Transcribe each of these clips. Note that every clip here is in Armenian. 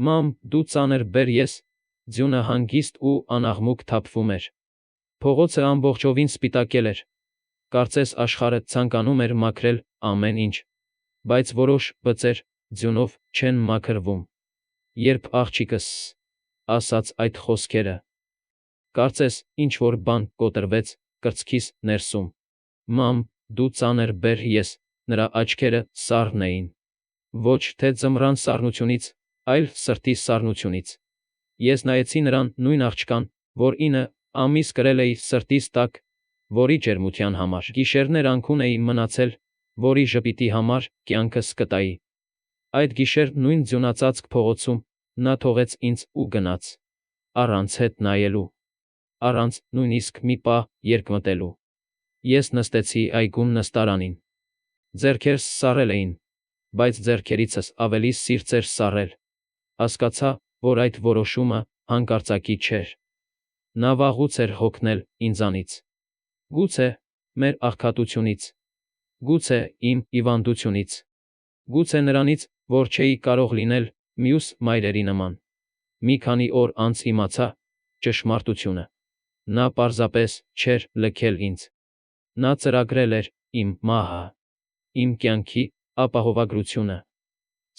Մամ, դու ծանր բեր ես, ձյունը հանգիստ ու անաղմուկ թափվում էր։ Փողոցը ամբողջովին սպիտակել էր։ Կարծես աշխարհը ցանկանում էր մաքրել ամեն ինչ, բայց որոշ բծեր ձյունով չեն մաքրվում։ Երբ աղջիկս ասաց այդ խոսքերը, կարծես ինչ-որ բան կոտրվեց կրծքիս ներսում։ Մամ, դու ծանր բեր ես, նրա աչքերը սառն էին։ Ոչ թե ձմռան սառնությունից, այլ սրտի սառնությունից։ Ես նայեցի նրան նույն աղջկան, որ 9 ամիս կրել էի սրտիս տակ, որի ջերմության համար գիշերներ անքուն էի մնացել, որի ժպիտի համար կյանքս կտայի։ Այդ գիշեր նույն ձյունածածկ փողոցում նա թողեց ինձ ու գնաց, առանց հետ նայելու, առանց նույնիսկ մի պահ երկմտելու։ Ես նստեցի այգում նստարանին։ Ձեռքերս սառել էին, բայց ձեռքերիցս ավելի սիրտ էր սառել։ Հասկացա, որ այդ որոշումը հանկարծակի չէր։ Նա վաղուց էր հոգնել ինձանից։ Գուցե մեր աղքատությունից, գուցե իմ հիվանդությունից, գուցե նրանից, որ չէի կարող լինել մյուս մայրերի նման։ Մի քանի օր անց իմացա ճշմարտությունը։ Նա պարզապես չէր լքել ինձ։ Նա ծրագրել էր իմ մահը, իմ կյանքի ապահովագրությունը,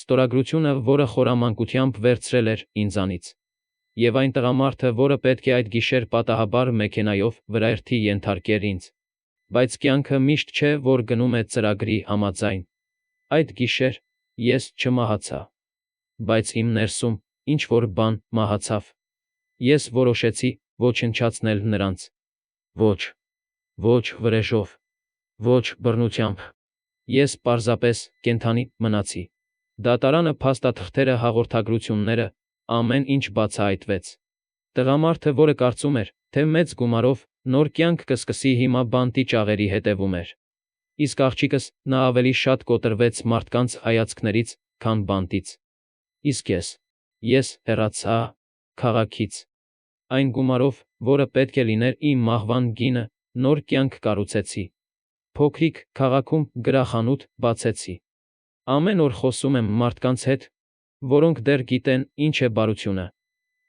ստորագրությունը, որը խորամանկությամբ վերցրել էր ինձանից։ Եվ այն տղամարդը, որը պետք է այդ գիշեր պատահաբար մեքենայով վրայերթի ենթարկեր ինձ։ Բայց կյանքը միշտ չէ, որ գնում է ծրագրի համաձայն։ Այդ գիշեր ես չմահացա, բայց իմ ներսում ինչ-որ բան մահացավ։ Ես որոշեցի ոչնչացնել նրանց։ Ոչ վրեժով, ոչ բռնությամբ։ Ես պարզապես կենդանի մնացի։ Դատարանը, փաստաթղթերը, հաղորդագրությունները, ամեն ինչ բացահայտվեց։ Տղամարդը, որը կարծում էր, թե մեծ գումարով նոր կյանք կսկսի, հիմա բանտի ճաղերի հետևում էր։ Իսկ աղջիկս, նա ավելի շատ կոտրվեց մարդկանց հայացքներից, քան բանտից։ Իսկ ես հեռացա քաղաքից։ Այն գումարով, որը պետք է լիներ իմ մահվան գինը, նոր կյանք կառուցեցի։ Փոքրիկ քաղաքում գրախանութ բացեցի։ Ամեն օր խոսում եմ մարդկանց հետ, որոնք դեռ գիտեն ինչ է բարությունը։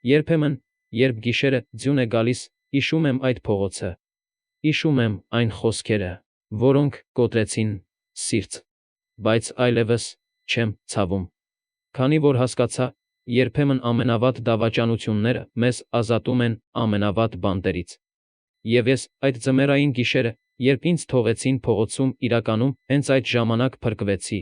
Երբեմն, երբ գիշերը ձյուն է գալիս, հիշում եմ այդ փողոցը։ Հիշում եմ այն խոսքերը, որոնք կոտրեցին սիրտ, բայց այլևս չեմ ցավում։ Քանի որ հասկացա, երբեմն ամենավատ դավաճանությունները մեզ ազատում են ամենավատ բանտերից։ Եվ ես այդ ձմեռային գիշերը, երբ ինձ թողեցին փողոցում, իրականում հենց այդ ժամանակ փրկվեցի։